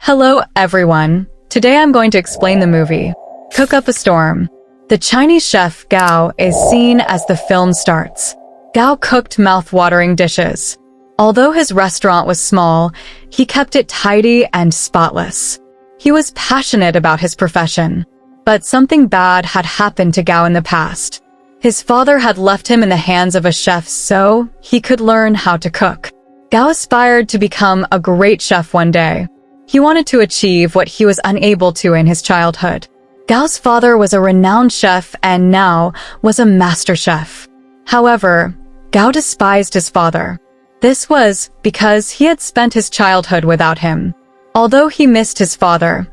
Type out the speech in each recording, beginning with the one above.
Hello everyone. Today I'm going to explain the movie, Cook Up a Storm. The Chinese chef Gao is seen as the film starts. Gao cooked mouth-watering dishes. Although his restaurant was small, he kept it tidy and spotless. He was passionate about his profession. But something bad had happened to Gao in the past. His father had left him in the hands of a chef so he could learn how to cook. Gao aspired to become a great chef one day. He wanted to achieve what he was unable to in his childhood. Gao's father was a renowned chef and now was a master chef. However, Gao despised his father. This was because he had spent his childhood without him. Although he missed his father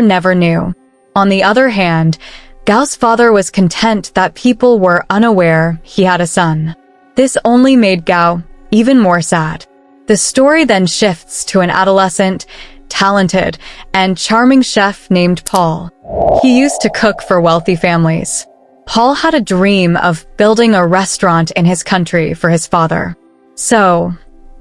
never knew. On the other hand, Gao's father was content that people were unaware he had a son. This only made Gao even more sad. The story then shifts to an adolescent, talented, and charming chef named Paul. He used to cook for wealthy families. Paul had a dream of building a restaurant in his country for his father. So,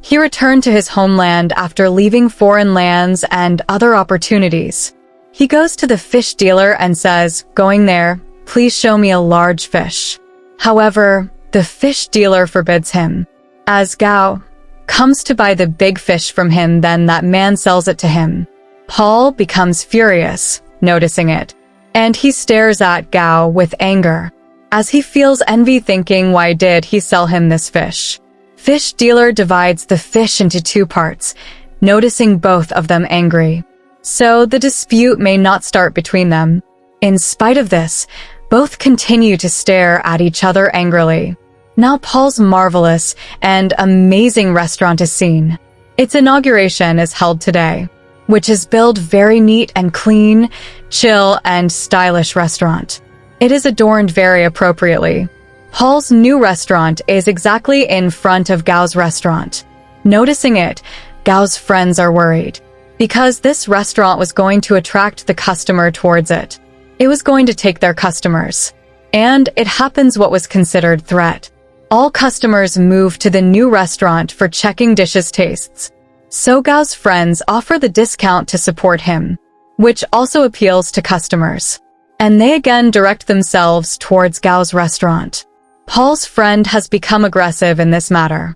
he returned to his homeland after leaving foreign lands and other opportunities. He goes to the fish dealer and says, "Going there, please show me a large fish." However, the fish dealer forbids him. As Gao comes to buy the big fish from him, then that man sells it to him. Paul becomes furious, noticing it, and he stares at Gao with anger, as he feels envy thinking, why did he sell him this fish? Fish dealer divides the fish into two parts, noticing both of them angry. So the dispute may not start between them. In spite of this, both continue to stare at each other angrily. Now Paul's marvelous and amazing restaurant is seen. Its inauguration is held today, which is built very neat and clean, chill and stylish restaurant. It is adorned very appropriately. Paul's new restaurant is exactly in front of Gao's restaurant. Noticing it, Gao's friends are worried, because this restaurant was going to attract the customer towards it. It was going to take their customers. And it happens what was considered threat. All customers move to the new restaurant for checking dishes' tastes. So Gao's friends offer the discount to support him, which also appeals to customers. And they again direct themselves towards Gao's restaurant. Paul's friend has become aggressive in this matter.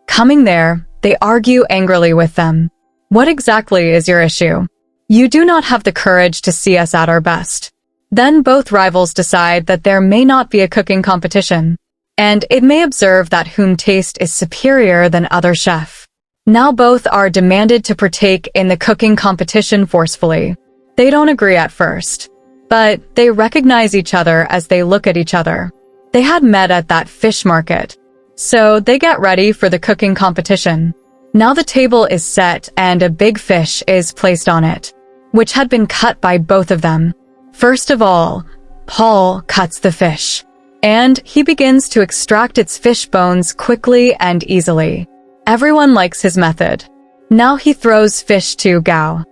Coming there, they argue angrily with them. What exactly is your issue? You do not have the courage to see us at our best. Then both rivals decide that there may not be a cooking competition. And it may observe that whom taste is superior than other chef. Now both are demanded to partake in the cooking competition forcefully. They don't agree at first, but they recognize each other as they look at each other. They had met at that fish market, so they get ready for the cooking competition. Now the table is set and a big fish is placed on it, which had been cut by both of them. First of all, Paul cuts the fish. And he begins to extract its fish bones quickly and easily. Everyone likes his method. Now he throws fish to Gao.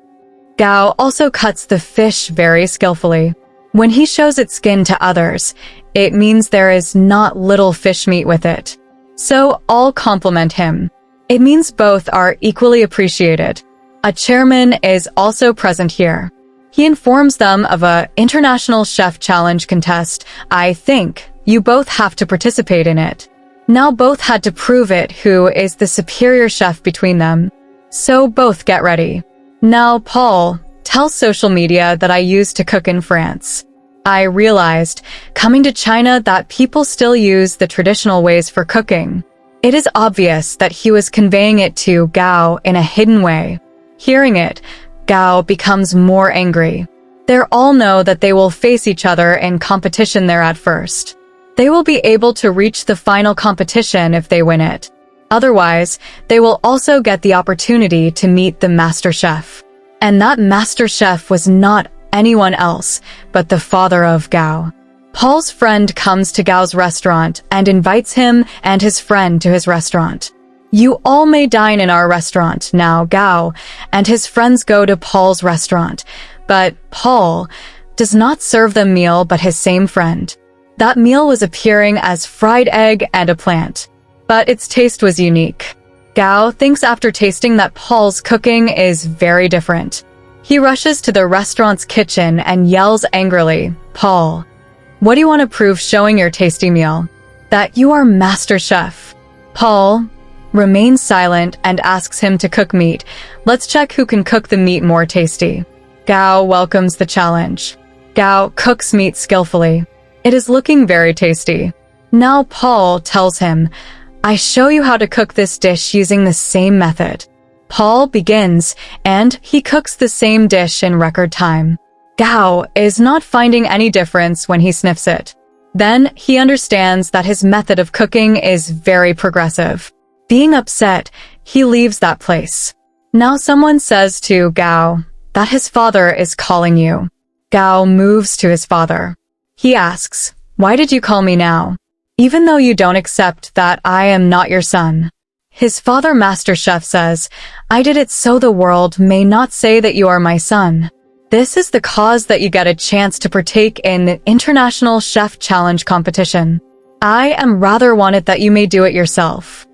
Gao also cuts the fish very skillfully. When he shows its skin to others, it means there is not little fish meat with it. So all compliment him. It means both are equally appreciated. A chairman is also present here. He informs them of a international chef challenge contest. I think you both have to participate in it. Now both had to prove it who is the superior chef between them. So both get ready. Now Paul tells social media that I used to cook in France. I realized, coming to China, that people still use the traditional ways for cooking. It is obvious that he was conveying it to Gao in a hidden way. Hearing it, Gao becomes more angry. They all know that they will face each other in competition there at first. They will be able to reach the final competition if they win it. Otherwise, they will also get the opportunity to meet the master chef. And that master chef was not anyone else, but the father of Gao. Paul's friend comes to Gao's restaurant and invites him and his friend to his restaurant. You all may dine in our restaurant. Now Gao and his friends go to Paul's restaurant, but Paul does not serve them meal but his same friend. That meal was appearing as fried egg and a plant, but its taste was unique. Gao thinks after tasting that Paul's cooking is very different. He rushes to the restaurant's kitchen and yells angrily, "Paul, what do you want to prove showing your tasty meal? That you are master chef." Paul remains silent and asks him to cook meat. Let's check who can cook the meat more tasty. Gao welcomes the challenge. Gao cooks meat skillfully. It is looking very tasty. Now Paul tells him, "I show you how to cook this dish using the same method." Paul begins, and he cooks the same dish in record time. Gao is not finding any difference when he sniffs it. Then he understands that his method of cooking is very progressive. Being upset, he leaves that place. Now someone says to Gao that his father is calling you. Gao moves to his father. He asks, "Why did you call me now? Even though you don't accept that I am not your son." His father, Master Chef, says, "I did it so the world may not say that you are my son. This is the cause that you get a chance to partake in the International Chef Challenge competition. I am rather wanted that you may do it yourself."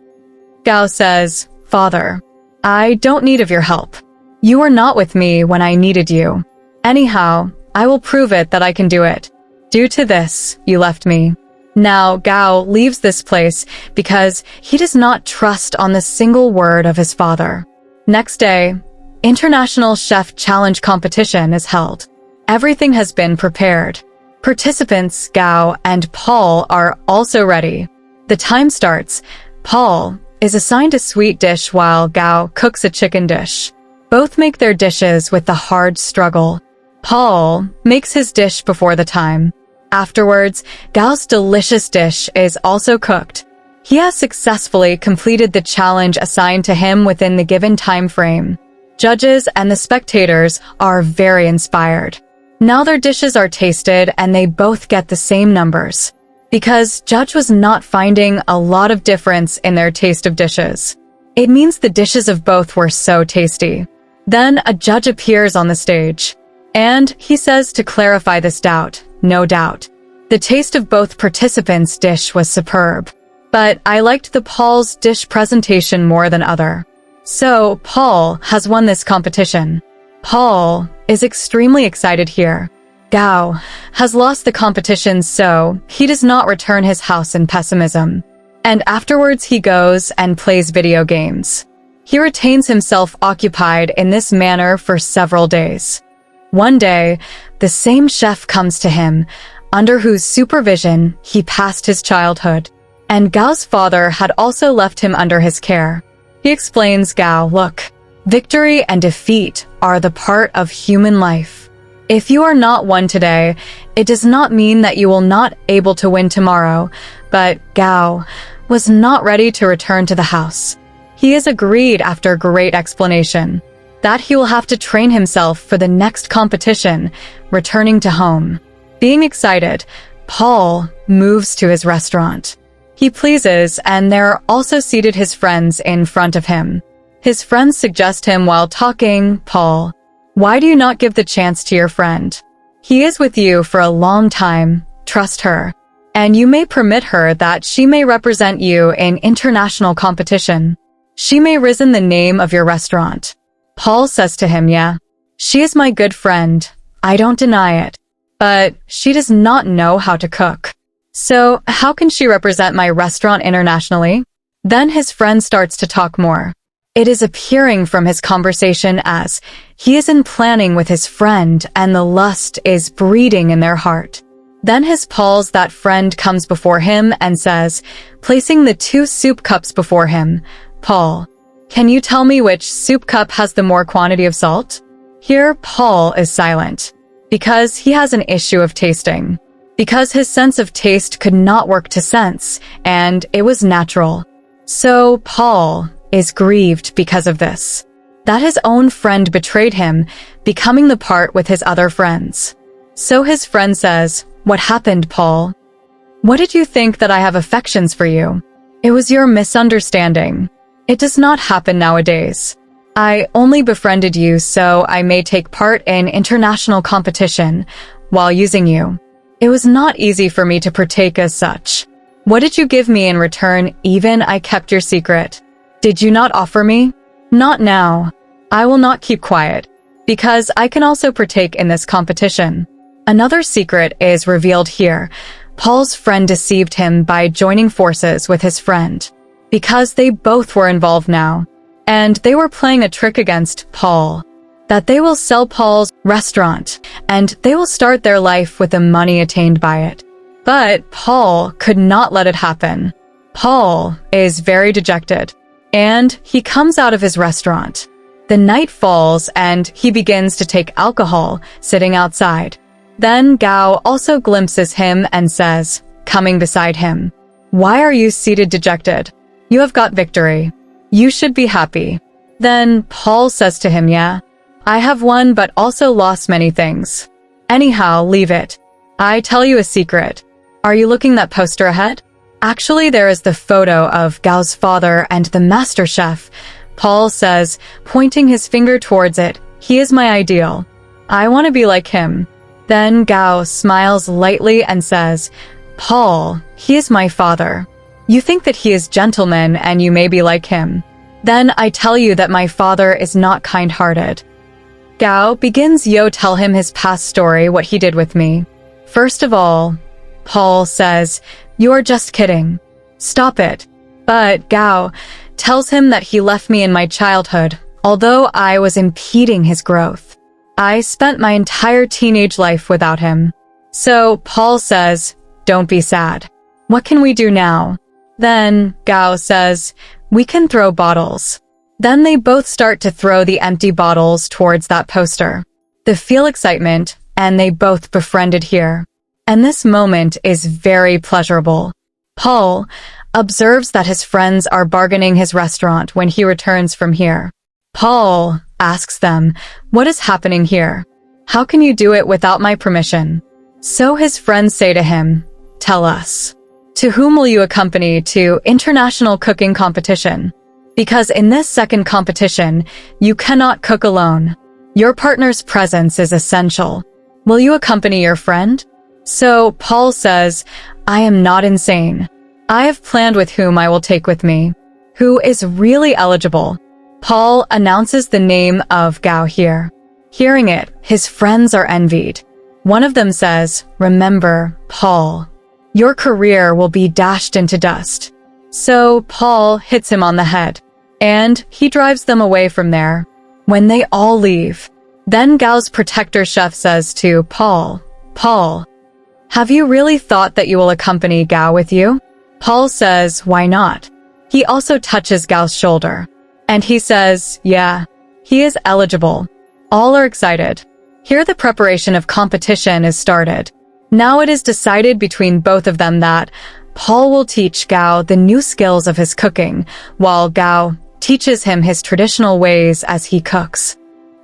Gao says, "Father, I don't need of your help. You were not with me when I needed you. Anyhow, I will prove it that I can do it. Due to this, you left me." Now Gao leaves this place because he does not trust on the single word of his father. Next day, International Chef Challenge competition is held. Everything has been prepared. Participants Gao and Paul are also ready. The time starts. Paul is assigned a sweet dish while Gao cooks a chicken dish. Both make their dishes with a hard struggle. Paul makes his dish before the time. Afterwards, Gao's delicious dish is also cooked. He has successfully completed the challenge assigned to him within the given time frame. Judges and the spectators are very inspired. Now their dishes are tasted and they both get the same numbers, because Judge was not finding a lot of difference in their taste of dishes. It means the dishes of both were so tasty. Then a judge appears on the stage, and he says to clarify this doubt. No doubt. The taste of both participants' dish was superb, but I liked the Paul's dish presentation more than other. So Paul has won this competition. Paul is extremely excited here. Gao has lost the competition, so he does not return his house in pessimism. And afterwards he goes and plays video games. He retains himself occupied in this manner for several days. One day, the same chef comes to him, under whose supervision he passed his childhood. And Gao's father had also left him under his care. He explains, "Gao, look, victory and defeat are the part of human life. If you are not won today, it does not mean that you will not able to win tomorrow." But Gao was not ready to return to the house. He is agreed after great explanation that he will have to train himself for the next competition, returning to home. Being excited, Paul moves to his restaurant. He pleases, and there are also seated his friends in front of him. His friends suggest him while talking, "Paul, why do you not give the chance to your friend? He is with you for a long time, trust her, and you may permit her that she may represent you in international competition. She may risen the name of your restaurant." Paul says to him, "Yeah, she is my good friend, I don't deny it, but she does not know how to cook. So how can she represent my restaurant internationally?" Then his friend starts to talk more. It is appearing from his conversation as he is in planning with his friend and the lust is breeding in their heart. Then his Paul's that friend comes before him and says, placing the 2 soup cups before him, "Paul, can you tell me which soup cup has the more quantity of salt?" Here Paul is silent, because he has an issue of tasting, because his sense of taste could not work to sense, and it was natural. So Paul is grieved because of this, that his own friend betrayed him, becoming the part with his other friends. So his friend says, "What happened, Paul? What did you think that I have affections for you? It was your misunderstanding. It does not happen nowadays. I only befriended you so I may take part in international competition while using you. It was not easy for me to partake as such. What did you give me in return? Even I kept your secret. Did you not offer me? Not now. I will not keep quiet. because I can also partake in this competition. Another secret is revealed here. Paul's friend deceived him by joining forces with his friend, because they both were involved now, and they were playing a trick against Paul, that they will sell Paul's restaurant, and they will start their life with the money attained by it. But Paul could not let it happen. Paul is very dejected, and he comes out of his restaurant. The night falls, and he begins to take alcohol, sitting outside. Then Gao also glimpses him and says, coming beside him, "Why are you seated dejected? You have got victory. You should be happy." Then Paul says to him, "Yeah, I have won but also lost many things. Anyhow, leave it. I tell you a secret. Are you looking that poster ahead? Actually, there is the photo of Gao's father and the master chef." Paul says, pointing his finger towards it, "He is my ideal. I want to be like him." Then Gao smiles lightly and says, "Paul, he is my father. You think that he is gentleman and you may be like him. Then I tell you that my father is not kind-hearted." Gao begins tell him his past story, what he did with me. First of all, Paul says, "You're just kidding. Stop it." But Gao tells him that he left me in my childhood, although I was impeding his growth. I spent my entire teenage life without him. So Paul says, "Don't be sad. What can we do now?" Then Gao says, "We can throw bottles." Then they both start to throw the empty bottles towards that poster. They feel excitement, and they both befriended here. And this moment is very pleasurable. Paul observes that his friends are bargaining his restaurant when he returns from here. Paul asks them, "What is happening here? How can you do it without my permission?" So his friends say to him, "Tell us. To whom will you accompany to international cooking competition? Because in this second competition, you cannot cook alone. Your partner's presence is essential. Will you accompany your friend?" So Paul says, "I am not insane. I have planned with whom I will take with me, who is really eligible." Paul announces the name of Gao here. Hearing it, his friends are envied. One of them says, "Remember, Paul, your career will be dashed into dust." So Paul hits him on the head, and he drives them away from there. When they all leave, then Gao's protector chef says to Paul, "Paul, have you really thought that you will accompany Gao with you?" Paul says, "Why not?" He also touches Gao's shoulder, and he says, "Yeah, he is eligible." All are excited. Here the preparation of competition is started. Now it is decided between both of them that Paul will teach Gao the new skills of his cooking, while Gao teaches him his traditional ways as he cooks.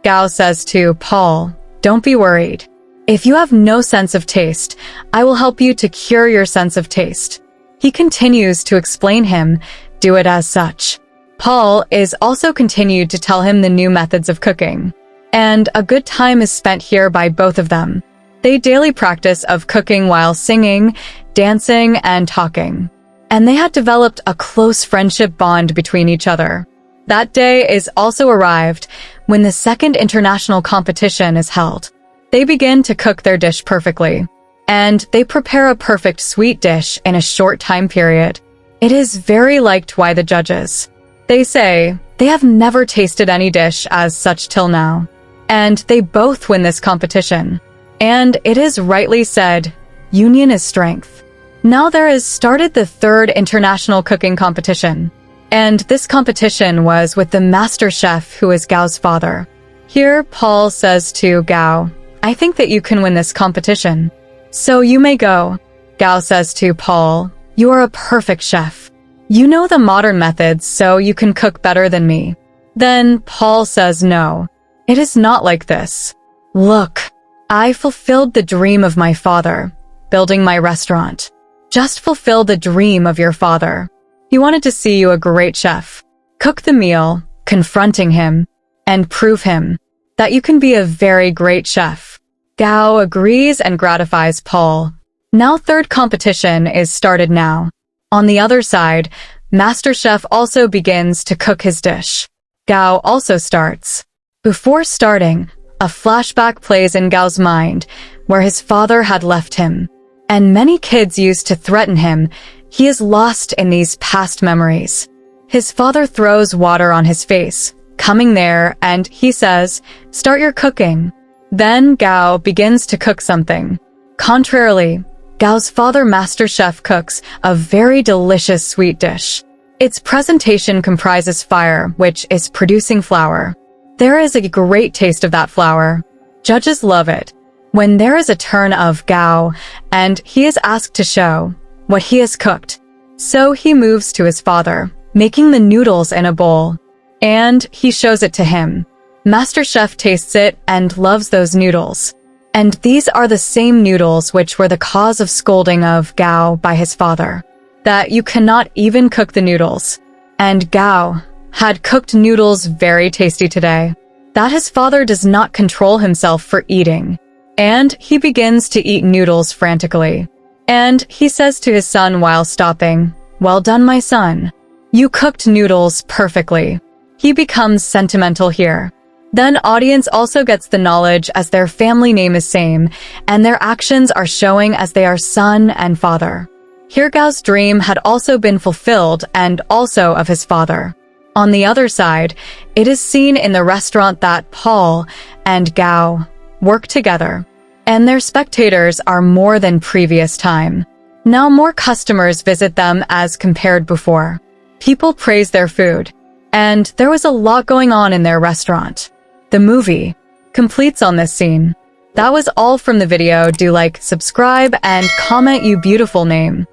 Gao says to Paul, "Don't be worried. If you have no sense of taste, I will help you to cure your sense of taste." He continues to explain him, "Do it as such." Paul is also continued to tell him the new methods of cooking, and a good time is spent here by both of them. They daily practice of cooking while singing, dancing, and talking, and they had developed a close friendship bond between each other. That day is also arrived when the second international competition is held. They begin to cook their dish perfectly, and they prepare a perfect sweet dish in a short time period. It is very liked by the judges. They say they have never tasted any dish as such till now, and they both win this competition. And it is rightly said, union is strength. Now there is started the third international cooking competition, and this competition was with the master chef who is Gao's father. Here Paul says to Gao, "I think that you can win this competition, so you may go." Gao says to Paul, "You are a perfect chef. You know the modern methods, so you can cook better than me." Then Paul says, "No, it is not like this. Look, I fulfilled the dream of my father, building my restaurant. Just fulfill the dream of your father. He wanted to see you a great chef. Cook the meal, confronting him, and prove him that you can be a very great chef." Gao agrees and gratifies Paul. Now third competition is started now. On the other side, Master Chef also begins to cook his dish. Gao also starts. Before starting, a flashback plays in Gao's mind, where his father had left him. And many kids used to threaten him. He is lost in these past memories. His father throws water on his face, coming there, and he says, "Start your cooking." Then Gao begins to cook something. Contrarily, Gao's father master chef cooks a very delicious sweet dish. Its presentation comprises fire, which is producing flour. There is a great taste of that flour. Judges love it. When there is a turn of Gao, and he is asked to show what he has cooked. So he moves to his father, making the noodles in a bowl, and he shows it to him. Master Chef tastes it and loves those noodles. And these are the same noodles which were the cause of scolding of Gao by his father, that you cannot even cook the noodles. And Gao had cooked noodles very tasty today, that his father does not control himself for eating. And he begins to eat noodles frantically. And he says to his son while stopping, "Well done, my son. You cooked noodles perfectly." He becomes sentimental here. Then audience also gets the knowledge as their family name is same, and their actions are showing as they are son and father. Here Gao's dream had also been fulfilled and also of his father. On the other side, it is seen in the restaurant that Paul and Gao work together, and their spectators are more than previous time. Now more customers visit them as compared before. People praise their food, and there was a lot going on in their restaurant. The movie completes on this scene. That was all from the video. Do like, subscribe, and comment you beautiful name.